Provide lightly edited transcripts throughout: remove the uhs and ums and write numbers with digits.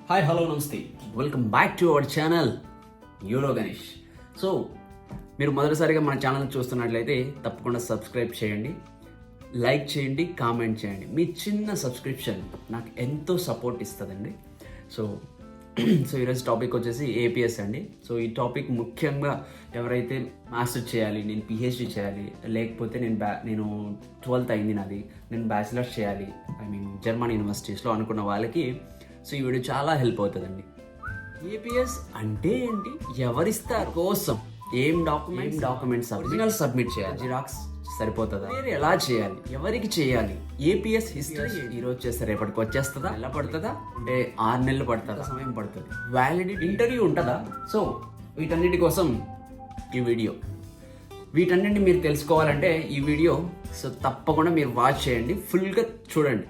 Hi hello నమస్తే, welcome back to our channel euro Ganesh. So మీరు మొదటిసారిగా మన ఛానల్ చూస్తున్నట్లయితే తప్పకుండా సబ్స్క్రైబ్ చేయండి, లైక్ చేయండి, కామెంట్ చేయండి. మీ చిన్న సబ్స్క్రిప్షన్ నాకు ఎంతో సపోర్ట్ ఇస్తుందండి. సో ఈరోజు టాపిక్ వచ్చేసి ఏపీఎస్ అండి. సో ఈ టాపిక్ ముఖ్యంగా ఎవరైతే మాస్టర్ చేయాలి, నేను పిహెచ్డి చేయాలి, లేకపోతే నేను 12th అయింది నాది, నేను బ్యాచిలర్స్ చేయాలి, జర్మన్ యూనివర్సిటీస్లో అనుకున్న వాళ్ళకి సో ఈ వీడియో చాలా హెల్ప్ అవుతుందండి. ఏపీఎస్ అంటే ఏంటి, ఎవరిస్తారు కోసం, ఏం డాక్యుమెంట్స్ ఒరిజినల్ సబ్మిట్ చేయాలి, జిరాక్స్ సరిపోతుందా, వేరే ఎలా చేయాలి, ఎవరికి చేయాలి, ఏపీఎస్ హిస్టరీ ఈరోజు చేస్తే రేపటికి వచ్చేస్తుందా, ఎలా పడుతుందా, అంటే 6 నెలలు పడుతుందా, సమయం పడుతుంది, వ్యాలిడిటీ ఇంటర్వ్యూ ఉంటుందా. సో వీటన్నిటి కోసం ఈ వీడియో, వీటన్నిటిని మీరు తెలుసుకోవాలంటే ఈ వీడియో సో తప్పకుండా మీరు వాచ్ చేయండి, ఫుల్గా చూడండి.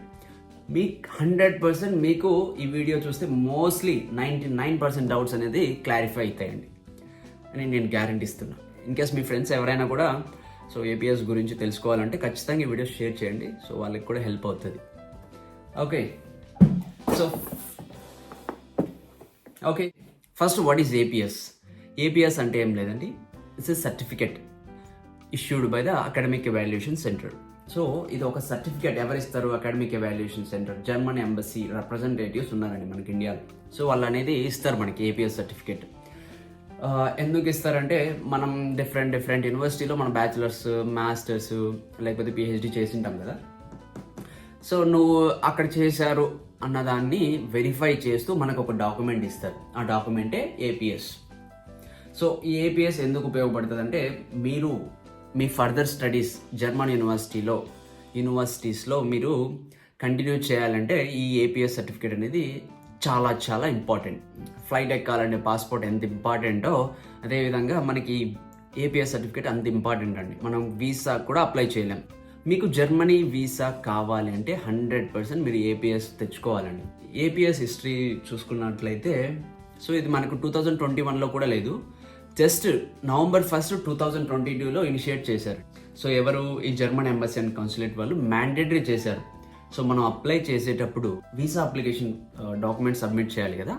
మీకు 100% మీకు ఈ వీడియో చూస్తే మోస్ట్లీ 99% డౌట్స్ అనేది క్లారిఫై అవుతాయండి అని నేను గ్యారంటీ ఇస్తున్నాను. ఇన్కేస్ మీ ఫ్రెండ్స్ ఎవరైనా కూడా సో ఏపీఎస్ గురించి తెలుసుకోవాలంటే ఖచ్చితంగా ఈ వీడియో షేర్ చేయండి, సో వాళ్ళకి కూడా హెల్ప్ అవుతుంది. Okay first what is APS? APS అంటే ఏం లేదండి, it's a certificate issued by the academic evaluation centre. So ఇది ఒక సర్టిఫికేట్ ఎవరిస్తారు? Academic evaluation centre, German embassy representatives ఉన్నారండి మనకి ఇండియాలో. సో వాళ్ళు అనేది ఇస్తారు మనకి ఏపీఎస్ సర్టిఫికేట్. ఎందుకు ఇస్తారంటే మనం డిఫరెంట్ యూనివర్సిటీలో మన బ్యాచిలర్స్, మాస్టర్స్ లేకపోతే పిహెచ్డి చేసి ఉంటాం కదా. సో నువ్వు అక్కడ చేశారు అన్నదాన్ని వెరిఫై చేస్తూ మనకు ఒక డాక్యుమెంట్ ఇస్తారు, ఆ డాక్యుమెంటే ఏపీఎస్. సో ఈ ఏపీఎస్ ఎందుకు ఉపయోగపడుతుంది అంటే, మీరు మీ ఫర్దర్ స్టడీస్ జర్మన్ యూనివర్సిటీస్లో మీరు కంటిన్యూ చేయాలంటే ఈ ఏపీఎస్ సర్టిఫికేట్ అనేది చాలా చాలా ఇంపార్టెంట్. ఫ్లైట్ ఎక్కాలంటే పాస్పోర్ట్ ఎంత ఇంపార్టెంటో అదేవిధంగా మనకి ఏపీఎస్ సర్టిఫికేట్ అంత ఇంపార్టెంట్ అండి. మనం వీసా కూడా అప్లై చేయలేం. మీకు జర్మనీ వీసా కావాలి అంటే 100% మీరు ఏపీఎస్ తెచ్చుకోవాలండి. ఏపీఎస్ హిస్టరీ చూసుకున్నట్లయితే సో ఇది మనకు 2021లో కూడా లేదు, జస్ట్ November 1st, 2022లో ఇనిషియేట్ చేశారు. సో ఎవరు? ఈ జర్మన్ ఎంబసీ అండ్ కాన్సులేట్ వాళ్ళు మ్యాండేటరీ చేశారు. సో మనం అప్లై చేసేటప్పుడు వీసా అప్లికేషన్ డాక్యుమెంట్ సబ్మిట్ చేయాలి కదా.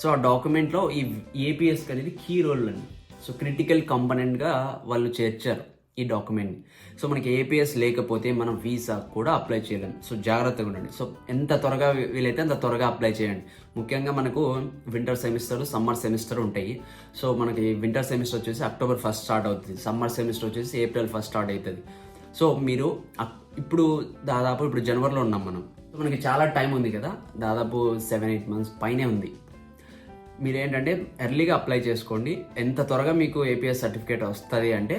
సో ఆ డాక్యుమెంట్లో ఈ ఏపీఎస్ అనేది కీ రోల్ అండి. సో క్రిటికల్ కాంపనెంట్గా వాళ్ళు చేర్చారు ఈ డాక్యుమెంట్ని. సో మనకి ఏపీఎస్ లేకపోతే మనం వీసా కూడా అప్లై చేయలేం. సో జాగ్రత్తగా ఉండండి. సో ఎంత త్వరగా వీలైతే అంత త్వరగా అప్లై చేయండి. ముఖ్యంగా మనకు వింటర్ సెమిస్టర్, సమ్మర్ సెమిస్టర్ ఉంటాయి. సో మనకి వింటర్ సెమిస్టర్ వచ్చేసి October 1st స్టార్ట్ అవుతుంది, సమ్మర్ సెమిస్టర్ వచ్చేసి April 1st స్టార్ట్ అవుతుంది. సో మీరు ఇప్పుడు జనవరిలో ఉన్నాం మనం. సో మనకి చాలా టైం ఉంది కదా, దాదాపు 7-8 months పైనే ఉంది. మీరేంటంటే ఎర్లీగా అప్లై చేసుకోండి. ఎంత త్వరగా మీకు ఏపీఎస్ సర్టిఫికేట్ వస్తుంది అంటే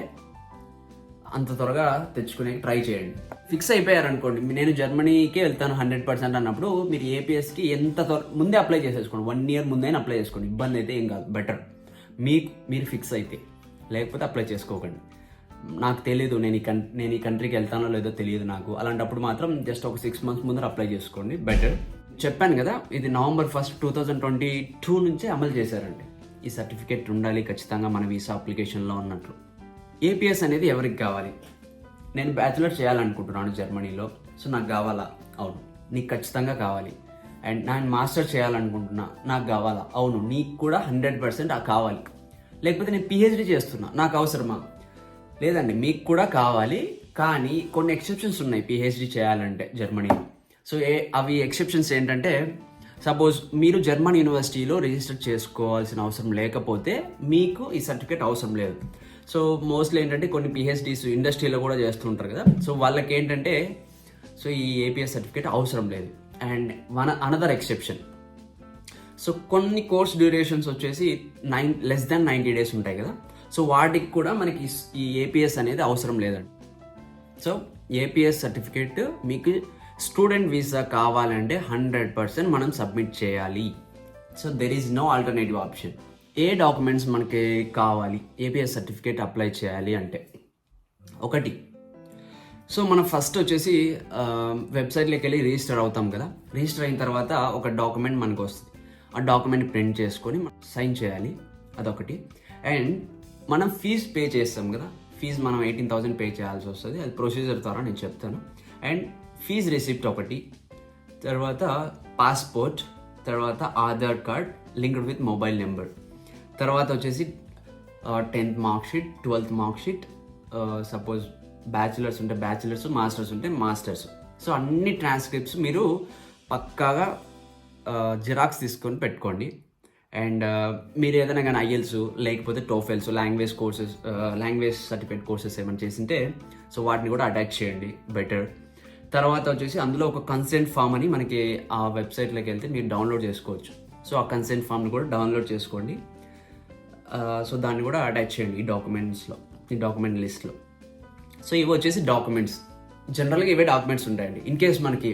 అంత త్వరగా తెచ్చుకునే ట్రై చేయండి. ఫిక్స్ అయిపోయారనుకోండి, నేను జర్మనీకే వెళ్తాను 100% అన్నప్పుడు మీరు ఏపీఎస్కి ముందే అప్లై చేసేసుకోండి. 1 year ముందే అప్లై చేసుకోండి, ఇబ్బంది అయితే ఏం కాదు, బెటర్ మీరు ఫిక్స్ అయితే. లేకపోతే అప్లై చేసుకోకండి. నాకు తెలియదు, నేను ఈ కంట్రీకి వెళ్తానో లేదో తెలియదు నాకు, అలాంటప్పుడు మాత్రం జస్ట్ ఒక 6 months ముందర అప్లై చేసుకోండి, బెటర్. చెప్పాను కదా, ఇది November 1st, 2022 నుంచే అమలు చేశారండి. ఈ సర్టిఫికేట్ ఉండాలి ఖచ్చితంగా మన వీసా అప్లికేషన్లో ఉన్నట్లు. ఏపీఎస్ అనేది ఎవరికి కావాలి? నేను బ్యాచిలర్ చేయాలనుకుంటున్నాను జర్మనీలో, సో నాకు కావాలా? అవును, నీకు ఖచ్చితంగా కావాలి. అండ్ నేను మాస్టర్ చేయాలనుకుంటున్నా, నాకు కావాలా? అవును, నీకు కూడా 100% కావాలి. లేకపోతే నేను పిహెచ్డి చేస్తున్నా, నాకు అవసరమా? లేదండి, మీకు కూడా కావాలి, కానీ కొన్ని ఎక్సెప్షన్స్ ఉన్నాయి పిహెచ్డి చేయాలంటే జర్మనీలో. సో అవి ఎక్సెప్షన్స్ ఏంటంటే, సపోజ్ మీరు జర్మన్ యూనివర్సిటీలో రిజిస్టర్ చేసుకోవాల్సిన అవసరం లేకపోతే మీకు ఈ సర్టిఫికేట్ అవసరం లేదు. సో మోస్ట్లీ ఏంటంటే కొన్ని పిహెచ్డీస్ ఇండస్ట్రీలో కూడా చేస్తుంటారు కదా, సో వాళ్ళకి ఏంటంటే సో ఈ ఏపీఎస్ సర్టిఫికేట్ అవసరం లేదు. అండ్ అనదర్ ఎక్సెప్షన్, సో కొన్ని కోర్స్ డ్యూరేషన్స్ వచ్చేసి less than 90 days ఉంటాయి కదా, సో వాటికి కూడా మనకి ఈ ఏపీఎస్ అనేది అవసరం లేదండి. సో ఏపీఎస్ సర్టిఫికేట్ మీకు స్టూడెంట్ వీసా కావాలంటే 100% మనం సబ్మిట్ చేయాలి. So there is no alternative option. ఏ డాక్యుమెంట్స్ మనకి కావాలి ఏపీఎస్ సర్టిఫికేట్ అప్లై చేయాలి అంటే? ఒకటి, సో మనం ఫస్ట్ వచ్చేసి వెబ్సైట్లోకి వెళ్ళి రిజిస్టర్ అవుతాం కదా. రిజిస్టర్ అయిన తర్వాత ఒక డాక్యుమెంట్ మనకు వస్తుంది, ఆ డాక్యుమెంట్ ప్రింట్ చేసుకొని సైన్ చేయాలి, అదొకటి. అండ్ మనం ఫీజు పే చేస్తాం కదా, ఫీజు మనం 18,000 పే చేయాల్సి వస్తుంది, అది ప్రొసీజర్ ద్వారా నేను చెప్తాను. అండ్ ఫీజు రిసిప్ట్ ఒకటి, తర్వాత పాస్పోర్ట్, తర్వాత Aadhaar card linked with mobile number, తర్వాత వచ్చేసి 10th marksheet, 12th marksheet, suppose bachelors ఉంటే బ్యాచిలర్స్, మాస్టర్స్ ఉంటే మాస్టర్స్. సో అన్ని ట్రాన్స్క్రిప్ట్స్ మీరు పక్కాగా జిరాక్స్ తీసుకొని పెట్టుకోండి. అండ్ మీరు ఏదైనా కానీ ఐఎల్స్ లేకపోతే TOEFLs, language courses, language certificate courses ఏమైనా చేసింటే సో వాటిని కూడా అటాచ్ చేయండి బెటర్. తర్వాత వచ్చేసి అందులో ఒక కన్సెంట్ ఫామ్ అని మనకి ఆ వెబ్సైట్లోకి వెళ్తే మీరు డౌన్లోడ్ చేసుకోవచ్చు. సో ఆ కన్సెంట్ ఫామ్ని కూడా డౌన్లోడ్ చేసుకోండి. సో దాన్ని కూడా అటాచ్ చేయండి ఈ డాక్యుమెంట్స్లో, ఈ డాక్యుమెంట్ లిస్ట్లో. సో ఇవి వచ్చేసి డాక్యుమెంట్స్, జనరల్గా ఇవే డాక్యుమెంట్స్ ఉంటాయండి. ఇన్ కేస్ మనకి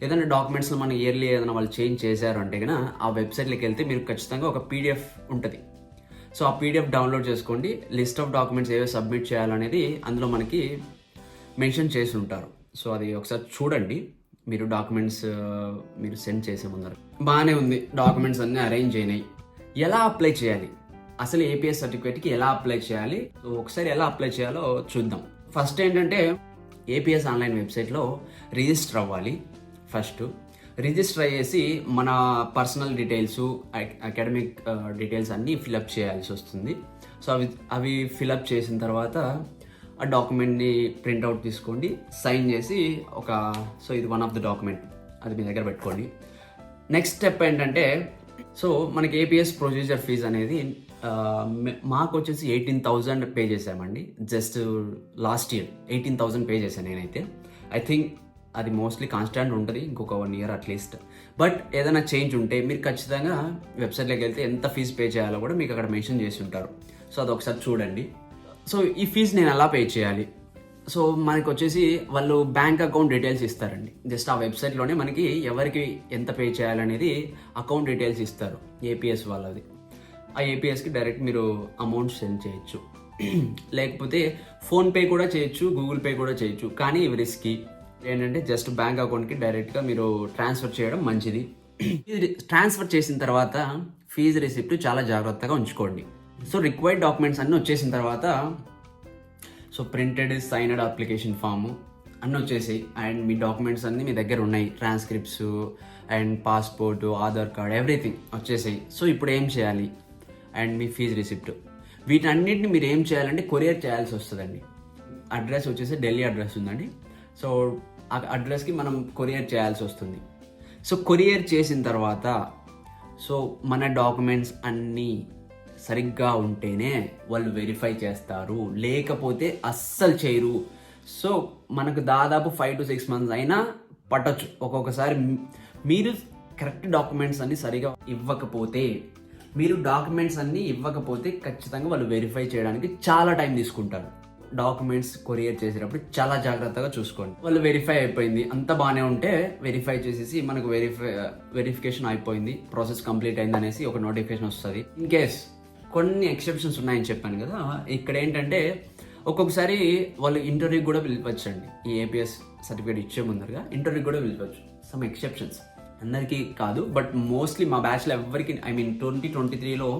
ఏదైనా డాక్యుమెంట్స్లో మన ఇయర్లీ ఏదైనా వాళ్ళు చేంజ్ చేశారు అంటే కనుక ఆ వెబ్సైట్లోకి వెళ్తే మీరు ఖచ్చితంగా ఒక పీడిఎఫ్ ఉంటుంది. సో ఆ పీడిఎఫ్ డౌన్లోడ్ చేసుకోండి. లిస్ట్ ఆఫ్ డాక్యుమెంట్స్ ఏవో సబ్మిట్ చేయాలనేది అందులో మనకి మెన్షన్ చేసి ఉంటారు. సో అది ఒకసారి చూడండి. మీరు డాక్యుమెంట్స్ మీరు సెండ్ చేసే ముందర బాగానే ఉంది, డాక్యుమెంట్స్ అన్నీ అరేంజ్ అయినాయి. ఎలా అప్లై చేయాలి, అసలు ఏపీఎస్ సర్టిఫికేట్కి ఎలా అప్లై చేయాలి, సో ఒకసారి ఎలా అప్లై చేయాలో చూద్దాం. ఫస్ట్ ఏంటంటే ఏపీఎస్ ఆన్లైన్ వెబ్సైట్లో రిజిస్టర్ అవ్వాలి. ఫస్ట్ రిజిస్టర్ అయ్యేసి మన పర్సనల్ డీటెయిల్స్, అకాడమిక్ డీటెయిల్స్ అన్నీ ఫిలప్ చేయాల్సి వస్తుంది. సో అవి ఫిలప్ చేసిన తర్వాత ఆ డాక్యుమెంట్ని ప్రింట్అవుట్ తీసుకోండి, సైన్ చేసి సో ఇది వన్ ఆఫ్ ద డాక్యుమెంట్, అది మీ దగ్గర పెట్టుకోండి. నెక్స్ట్ స్టెప్ ఏంటంటే సో మనకి ఏపీఎస్ ప్రొసీజర్ ఫీజు అనేది మాకు వచ్చేసి 18,000 పే చేసామండి. జస్ట్ లాస్ట్ ఇయర్ 18,000 పే చేశాను నేనైతే. ఐ థింక్ అది మోస్ట్లీ కాన్స్టాంట్ ఉంటుంది ఇంకొక 1 year అట్లీస్ట్. బట్ ఏదైనా చేంజ్ ఉంటే మీరు ఖచ్చితంగా వెబ్సైట్లోకి వెళ్తే ఎంత ఫీజు పే చేయాలో కూడా మీకు అక్కడ మెన్షన్ చేసి ఉంటారు. సో అది ఒకసారి చూడండి. సో ఈ ఫీజు నేను ఎలా పే చేయాలి, సో మనకు వచ్చేసి వాళ్ళు బ్యాంక్ అకౌంట్ డీటెయిల్స్ ఇస్తారండి. జస్ట్ ఆ వెబ్సైట్లోనే మనకి ఎవరికి ఎంత పే చేయాలనేది అకౌంట్ డీటెయిల్స్ ఇస్తారు ఏపీఎస్ వాళ్ళది. ఆ ఏపీఎస్కి డైరెక్ట్ మీరు అమౌంట్ సెండ్ చేయొచ్చు, లేకపోతే ఫోన్పే కూడా చేయొచ్చు, గూగుల్ పే కూడా చేయొచ్చు. కానీ ఇవి రిస్కీ ఏంటంటే జస్ట్ బ్యాంక్ అకౌంట్కి డైరెక్ట్గా మీరు ట్రాన్స్ఫర్ చేయడం మంచిది. ట్రాన్స్ఫర్ చేసిన తర్వాత ఫీజు రిసిప్ట్ చాలా జాగ్రత్తగా ఉంచుకోండి. సో రిక్వైర్డ్ డాక్యుమెంట్స్ అన్నీ వచ్చేసిన తర్వాత so printed signed application form అన్నీ వచ్చేసాయి. అండ్ మీ డాక్యుమెంట్స్ అన్నీ మీ దగ్గర ఉన్నాయి, transcripts and passport, Aadhaar card, everything వచ్చేసాయి. సో ఇప్పుడు ఏం చేయాలి, అండ్ మీ ఫీజు రిసిప్ట్, వీటన్నిటిని మీరు ఏం చేయాలంటే కొరియర్ చేయాల్సి వస్తుందండి. అడ్రస్ వచ్చేసి ఢిల్లీ అడ్రస్ ఉందండి. సో ఆ అడ్రస్కి మనం కొరియర్ చేయాల్సి వస్తుంది. సో కొరియర్ చేసిన తర్వాత సో మన డాక్యుమెంట్స్ అన్నీ సరిగ్గా ఉంటేనే వాళ్ళు వెరిఫై చేస్తారు, లేకపోతే అస్సలు చేయరు. సో మనకు దాదాపు 5 to 6 months అయినా పట్టొచ్చు. ఒక్కొక్కసారి మీరు కరెక్ట్ డాక్యుమెంట్స్ అన్నీ సరిగా ఇవ్వకపోతే, ఖచ్చితంగా వాళ్ళు వెరిఫై చేయడానికి చాలా టైం తీసుకుంటారు. డాక్యుమెంట్స్ కొరియర్ చేసేటప్పుడు చాలా జాగ్రత్తగా చూసుకోండి. వాళ్ళు వెరిఫై అయిపోయింది, అంత బాగానే ఉంటే వెరిఫై చేసేసి మనకు వెరిఫికేషన్ అయిపోయింది, ప్రాసెస్ కంప్లీట్ అయింది అనేసి ఒక నోటిఫికేషన్ వస్తుంది. ఇన్ కేస్ కొన్ని ఎక్సెప్షన్స్ ఉన్నాయని చెప్పాను కదా, ఇక్కడ ఏంటంటే ఒక్కొక్కసారి వాళ్ళు ఇంటర్వ్యూకి కూడా పిలిపించండి. ఈ ఏపీఎస్ సర్టిఫికేట్ ఇచ్చే ముందరగా ఇంటర్వ్యూకి కూడా పిలిపించు. సమ్ ఎక్సెప్షన్స్, అందరికీ కాదు బట్ మోస్ట్లీ మా బ్యాచ్లో ఎవరికి, 2023లో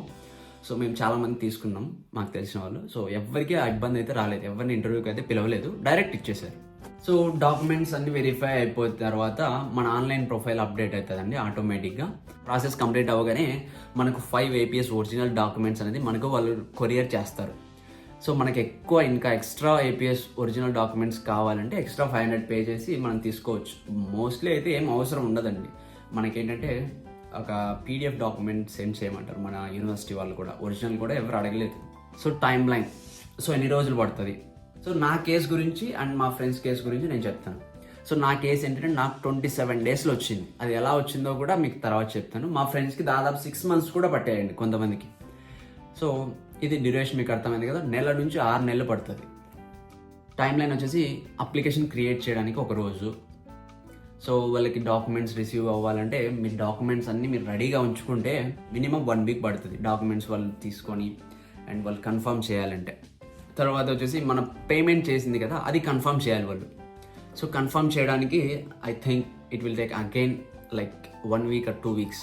సో మేము చాలామంది తీసుకున్నాం మాకు తెలిసిన వాళ్ళు. సో ఎవరికి ఆ ఇబ్బంది అయితే రాలేదు, ఎవరిని ఇంటర్వ్యూకి అయితే పిలవలేదు, డైరెక్ట్ ఇచ్చేసారు. సో డాక్యుమెంట్స్ అన్ని వెరిఫై అయిపోయిన తర్వాత మన ఆన్లైన్ ప్రొఫైల్ అప్డేట్ అవుతుందండి ఆటోమేటిక్గా. ప్రాసెస్ కంప్లీట్ అవ్వగానే మనకు 5 ఏపీఎస్ ఒరిజినల్ డాక్యుమెంట్స్ అనేది మనకు వాళ్ళు కొరియర్ చేస్తారు. సో మనకి ఎక్కువ ఇంకా ఎక్స్ట్రా ఏపీఎస్ ఒరిజినల్ డాక్యుమెంట్స్ కావాలంటే ఎక్స్ట్రా 500 పే చేసి మనం తీసుకోవచ్చు. మోస్ట్లీ అయితే ఏం అవసరం ఉండదండి. మనకేంటంటే ఒక పీడిఎఫ్ డాక్యుమెంట్ సెండ్ చేయమంటారు మన యూనివర్సిటీ వాళ్ళు కూడా, ఒరిజినల్ కూడా ఎవరు అడగలేదు. సో టైం లైన్, సో ఎన్ని రోజులు పడుతుంది. సో నా కేసు గురించి అండ్ మా ఫ్రెండ్స్ కేసు గురించి నేను చెప్తాను. సో నా కేసు ఏంటంటే నాకు 27 daysలో వచ్చింది. అది ఎలా వచ్చిందో కూడా మీకు తర్వాత చెప్తాను. మా ఫ్రెండ్స్కి దాదాపు 6 months కూడా పట్టాయండి కొంతమందికి. సో ఇది డ్యూరేషన్ మీకు అర్థమైంది కదా, 1 నెల నుంచి 6 నెలలు పడుతుంది. టైం లైన్ వచ్చేసి అప్లికేషన్ క్రియేట్ చేయడానికి 1 రోజు. సో వాళ్ళకి డాక్యుమెంట్స్ రిసీవ్ అవ్వాలంటే మీ డాక్యుమెంట్స్ అన్నీ మీరు రెడీగా ఉంచుకుంటే మినిమం 1 week పడుతుంది డాక్యుమెంట్స్ వాళ్ళు తీసుకొని అండ్ వాళ్ళు కన్ఫర్మ్ చేయాలంటే. తర్వాత వచ్చేసి మన పేమెంట్ చేసింది కదా అది కన్ఫర్మ్ చేయాలి వాళ్ళు. సో కన్ఫర్మ్ చేయడానికి I think it will take again like 1 week or 2 weeks.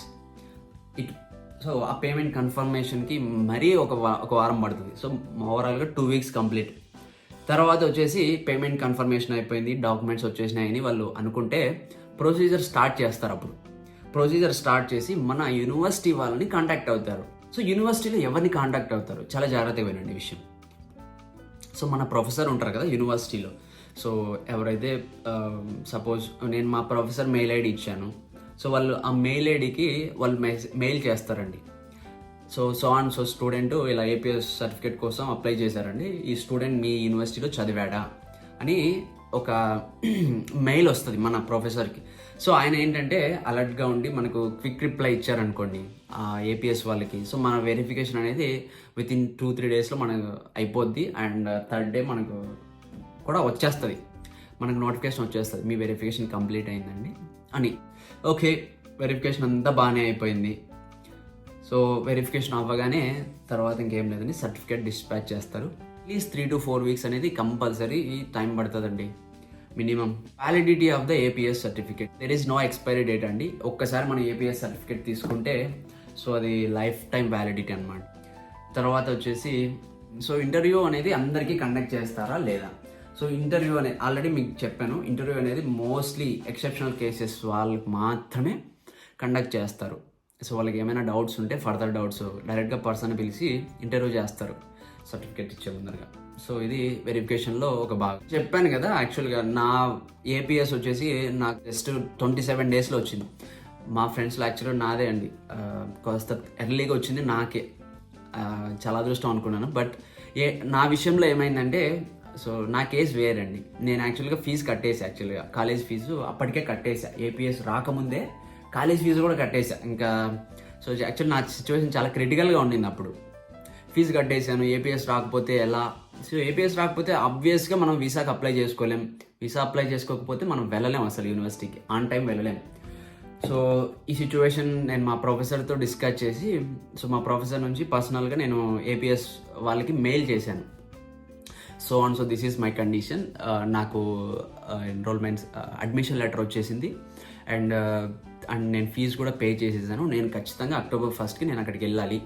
So ఆ పేమెంట్ కన్ఫర్మేషన్కి మరీ ఒక వారం పడుతుంది. సో ఓవరాల్గా 2 weeks కంప్లీట్. తర్వాత వచ్చేసి పేమెంట్ కన్ఫర్మేషన్ అయిపోయింది, డాక్యుమెంట్స్ వచ్చేసినాయని వాళ్ళు అనుకుంటే ప్రొసీజర్ స్టార్ట్ చేస్తారు. అప్పుడు ప్రొసీజర్ స్టార్ట్ చేసి మన యూనివర్సిటీ వాళ్ళని కాంటాక్ట్ అవుతారు. సో యూనివర్సిటీలో ఎవరిని కాంటాక్ట్ అవుతారు, చాలా జాగ్రత్తగా వినండి ఈ విషయం. సో మన ప్రొఫెసర్ ఉంటారు కదా యూనివర్సిటీలో, సో ఎవరైతే సపోజ్ నేను మా ప్రొఫెసర్ మెయిల్ ఐడి ఇచ్చాను, సో వాళ్ళు ఆ మెయిల్ ఐడికి వాళ్ళు మెయిల్ చేస్తారండి. సో అండ్ సో స్టూడెంట్ ఇలా ఏపీఎస్ సర్టిఫికేట్ కోసం అప్లై చేశారండి, ఈ స్టూడెంట్ మీ యూనివర్సిటీలో చదివాడా అని ఒక మెయిల్ వస్తుంది మన ప్రొఫెసర్కి. సో ఆయన ఏంటంటే అలర్ట్గా ఉండి మనకు క్విక్ రిప్లై ఇచ్చారనుకోండి ఆ ఏపీఎస్ వాళ్ళకి, సో మన వెరిఫికేషన్ అనేది వితిన్ 2-3 డేస్లో మనకు అయిపోద్ది. అండ్ థర్డ్ డే మనకు కూడా వచ్చేస్తుంది, మనకు నోటిఫికేషన్ వచ్చేస్తుంది మీ వెరిఫికేషన్ కంప్లీట్ అయిందండి అని. ఓకే, వెరిఫికేషన్ అంతా బాగానే అయిపోయింది. సో వెరిఫికేషన్ అవ్వగానే తర్వాత ఇంకేం లేదని సర్టిఫికేట్ డిస్పాచ్ చేస్తారు. అట్లీస్ట్ 3 to 4 వీక్స్ అనేది కంపల్సరీ టైం పడుతుందండి minimum. Validity of the APS certificate, there is no expiry date అండి. ఒక్కసారి మనం ఏపీఎస్ సర్టిఫికేట్ తీసుకుంటే సో అది లైఫ్ టైం వ్యాలిడిటీ అనమాట. తర్వాత వచ్చేసి సో ఇంటర్వ్యూ అనేది అందరికీ కండక్ట్ చేస్తారా లేదా? సో ఇంటర్వ్యూ అనేది ఆల్రెడీ మీకు చెప్పాను, ఇంటర్వ్యూ అనేది మోస్ట్లీ ఎక్సెప్షనల్ కేసెస్ వాళ్ళకి మాత్రమే కండక్ట్ చేస్తారు. సో వాళ్ళకి ఏమైనా డౌట్స్ ఉంటే ఫర్దర్ డౌట్స్ డైరెక్ట్గా పర్సన్ పిలిచి ఇంటర్వ్యూ చేస్తారు సర్టిఫికేట్ ఇచ్చే ముందరగా. సో ఇది వెరిఫికేషన్లో ఒక భాగం. చెప్పాను కదా, యాక్చువల్గా నా ఏపీఎస్ వచ్చేసి నాకు జస్ట్ 27 డేస్లో వచ్చింది. మా ఫ్రెండ్స్లో యాక్చువల్గా నాదే అండి కాస్త ఎర్లీగా వచ్చింది నాకే, చాలా అదృష్టం అనుకున్నాను. బట్ నా విషయంలో ఏమైందంటే, సో నా కేసు వేరండి. నేను యాక్చువల్గా ఫీజు కట్టేసా, యాక్చువల్గా కాలేజ్ ఫీజు అప్పటికే కట్టేసా, ఏపీఎస్ రాకముందే కాలేజ్ ఫీజు కూడా కట్టేసా ఇంకా. సో యాక్చువల్లీ నా సిచ్యువేషన్ చాలా క్రిటికల్గా ఉండింది అప్పుడు. ఫీజు కట్టేసాను, ఏపీఎస్ రాకపోతే ఎలా? సో ఏపీఎస్ రాకపోతే ఆబ్వియస్గా మనం వీసాకి అప్లై చేసుకోలేం, వీసా అప్లై చేసుకోకపోతే మనం వెళ్ళలేం అసలు యూనివర్సిటీకి ఆన్ టైం వెళ్ళలేం. సో ఈ సిచ్యువేషన్ నేను మా ప్రొఫెసర్తో డిస్కస్ చేసి, సో మా ప్రొఫెసర్ నుంచి పర్సనల్గా నేను ఏపీఎస్ వాళ్ళకి మెయిల్ చేశాను. So this is my condition, నాకు ఎన్రోల్మెంట్స్ అడ్మిషన్ లెటర్ వచ్చేసింది అండ్ నేను ఫీజు కూడా పే చేసేసాను. నేను ఖచ్చితంగా October 1st నేను అక్కడికి వెళ్ళాలి,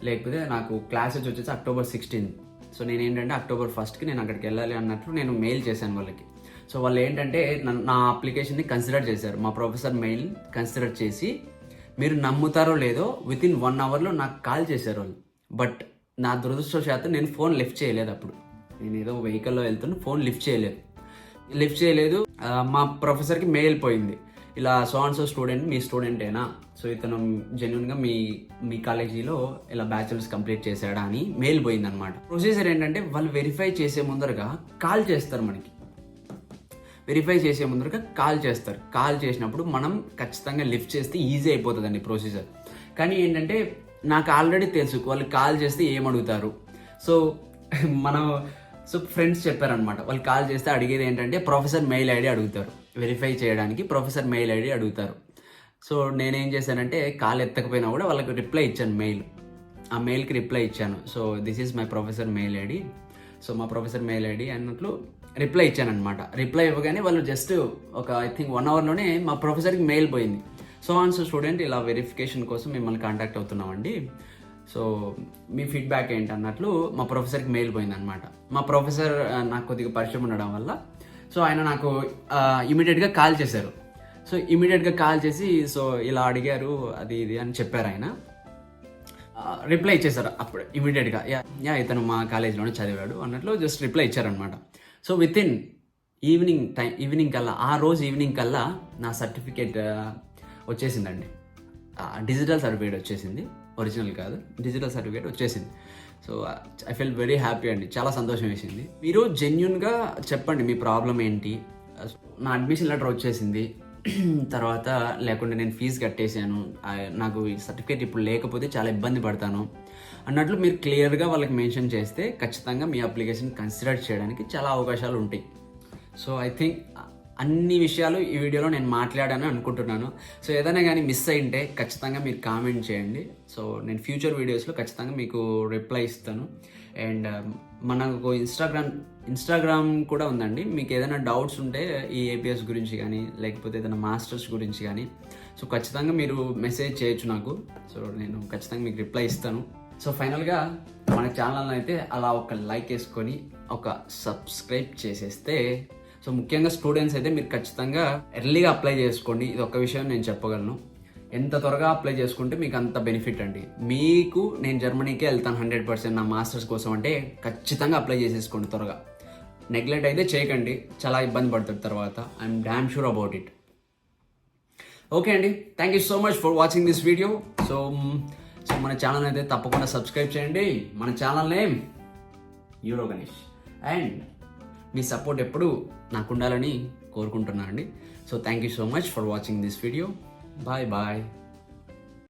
లేకపోతే నాకు క్లాసెస్ వచ్చేసి October 16th. సో నేను ఏంటంటే October 1st నేను అక్కడికి వెళ్ళాలి అన్నట్లు నేను మెయిల్ చేశాను వాళ్ళకి. సో వాళ్ళు ఏంటంటే నా అప్లికేషన్ని కన్సిడర్ చేశారు, మా ప్రొఫెసర్ మెయిల్ కన్సిడర్ చేసి, మీరు నమ్ముతారో లేదో వితిన్ 1 అవర్లో నాకు కాల్ చేశారు వాళ్ళు. బట్ నా దురదృష్టవశాత్తు నేను ఫోన్ లిఫ్ట్ చేయలేదు. అప్పుడు నేను ఏదో వెహికల్లో వెళ్తున్నా, ఫోన్ లిఫ్ట్ చేయలేదు. మా ప్రొఫెసర్కి మెయిల్ పోయింది, ఇలా సో అండ్ సో స్టూడెంట్ మీ స్టూడెంటేనా, సో ఇతను జెన్యున్గా మీ కాలేజీలో ఇలా బ్యాచిలర్స్ కంప్లీట్ చేశాడా అని మెయిల్ పోయిందనమాట. ప్రొసీజర్ ఏంటంటే వాళ్ళు వెరిఫై చేసే ముందరగా కాల్ చేస్తారు మనకి, కాల్ చేసినప్పుడు మనం ఖచ్చితంగా లిఫ్ట్ చేస్తే ఈజీ అయిపోతుందండి ప్రొసీజర్. కానీ ఏంటంటే నాకు ఆల్రెడీ తెలుసు వాళ్ళు కాల్ చేస్తే ఏమడుగుతారు. సో ఫ్రెండ్స్ చెప్పారనమాట, వాళ్ళు కాల్ చేస్తే అడిగేది ఏంటంటే ప్రొఫెసర్ మెయిల్ ఐడి అడుగుతారు, వెరిఫై చేయడానికి ప్రొఫెసర్ మెయిల్ ఐడి అడుగుతారు. సో నేనేం చేశానంటే కాల్ ఎత్తకపోయినా కూడా వాళ్ళకి రిప్లై ఇచ్చాను, ఆ మెయిల్కి రిప్లై ఇచ్చాను. So this is my professor mail ID, so మా ప్రొఫెసర్ మెయిల్ ఐడి అన్నట్లు రిప్లై ఇచ్చాను అనమాట. రిప్లై ఇవ్వగానే వాళ్ళు జస్ట్ ఒక ఐ థింక్ 1 అవర్లోనే మా ప్రొఫెసర్కి మెయిల్ పోయింది, సో స్టూడెంట్ ఇలా వెరిఫికేషన్ కోసం మిమ్మల్ని కాంటాక్ట్ అవుతున్నామండి, సో మీ ఫీడ్బ్యాక్ ఏంటి అన్నట్లు మా ప్రొఫెసర్కి మెయిల్ పోయిందనమాట. మా ప్రొఫెసర్ నాకు కొద్దిగా పరిచయం ఉండడం వల్ల సో ఆయన నాకు ఇమీడియట్గా కాల్ చేశారు. సో ఇమీడియట్గా కాల్ చేసి సో ఇలా అడిగారు అది ఇది అని చెప్పారు. ఆయన రిప్లై ఇచ్చేసారు అప్పుడు ఇమీడియట్గా, ఇతను మా కాలేజీలోనే చదివాడు అన్నట్లు జస్ట్ రిప్లై ఇచ్చారనమాట. సో వితిన్ ఈవినింగ్ కల్లా, ఆ రోజు ఈవినింగ్ కల్లా నా సర్టిఫికేట్ వచ్చేసిందండి, డిజిటల్ సర్టిఫికేట్ వచ్చేసింది, ఒరిజినల్ కాదు, డిజిటల్ సర్టిఫికేట్ వచ్చేసింది. So I feel very happy అండి, చాలా సంతోషం వేసింది. మీరు జెన్యున్గా చెప్పండి మీ ప్రాబ్లం ఏంటి. నా అడ్మిషన్ లెటర్ వచ్చేసింది, తర్వాత లేకుంటే నేను ఫీజు కట్టేశాను, నాకు ఈ సర్టిఫికేట్ ఇప్పుడు లేకపోతే చాలా ఇబ్బంది పడతాను అన్నట్లు మీరు క్లియర్గా వాళ్ళకి మెన్షన్ చేస్తే ఖచ్చితంగా మీ అప్లికేషన్ కన్సిడర్ చేయడానికి చాలా అవకాశాలు ఉంటాయి. సో ఐ థింక్ అన్ని విషయాలు ఈ వీడియోలో నేను మాట్లాడాను అనుకుంటున్నాను. సో ఏదైనా కానీ మిస్ అయింటే ఖచ్చితంగా మీరు కామెంట్ చేయండి. సో నేను ఫ్యూచర్ వీడియోస్లో ఖచ్చితంగా మీకు రిప్లై ఇస్తాను. అండ్ మనకు ఇన్స్టాగ్రామ్ కూడా ఉందండి. మీకు ఏదైనా డౌట్స్ ఉంటే ఈ ఏపీఎస్ గురించి కానీ లేకపోతే ఏదైనా మాస్టర్స్ గురించి కానీ సో ఖచ్చితంగా మీరు మెసేజ్ చేయొచ్చు నాకు. సో నేను ఖచ్చితంగా మీకు రిప్లై ఇస్తాను. సో ఫైనల్గా మన ఛానల్ని అయితే అలా ఒక లైక్ వేసుకొని ఒక సబ్స్క్రైబ్ చేసేస్తే, సో ముఖ్యంగా స్టూడెంట్స్ అయితే మీరు ఖచ్చితంగా ఎర్లీగా అప్లై చేసుకోండి. ఇది ఒక విషయం నేను చెప్పగలను. ఎంత త్వరగా అప్లై చేసుకుంటే మీకు అంత బెనిఫిట్ అండి. మీకు నేను జర్మనీకే వెళ్తాను 100% నా మాస్టర్స్ కోసం అంటే ఖచ్చితంగా అప్లై చేసేసుకోండి త్వరగా. నెగ్లెక్ట్ అయితే చేయకండి, చాలా ఇబ్బంది పడుతుంది తర్వాత. I'm damn sure about it. Okay అండి, thank you so much for watching this video. So మన ఛానల్ అయితే తప్పకుండా సబ్స్క్రైబ్ చేయండి. మన channel name Euro Ganesh. And మీ సపోర్ట్ ఎప్పుడు నాకు ఉండాలని కోరుకుంటున్నాను అండి. So thank you so much for watching this video. Bye bye.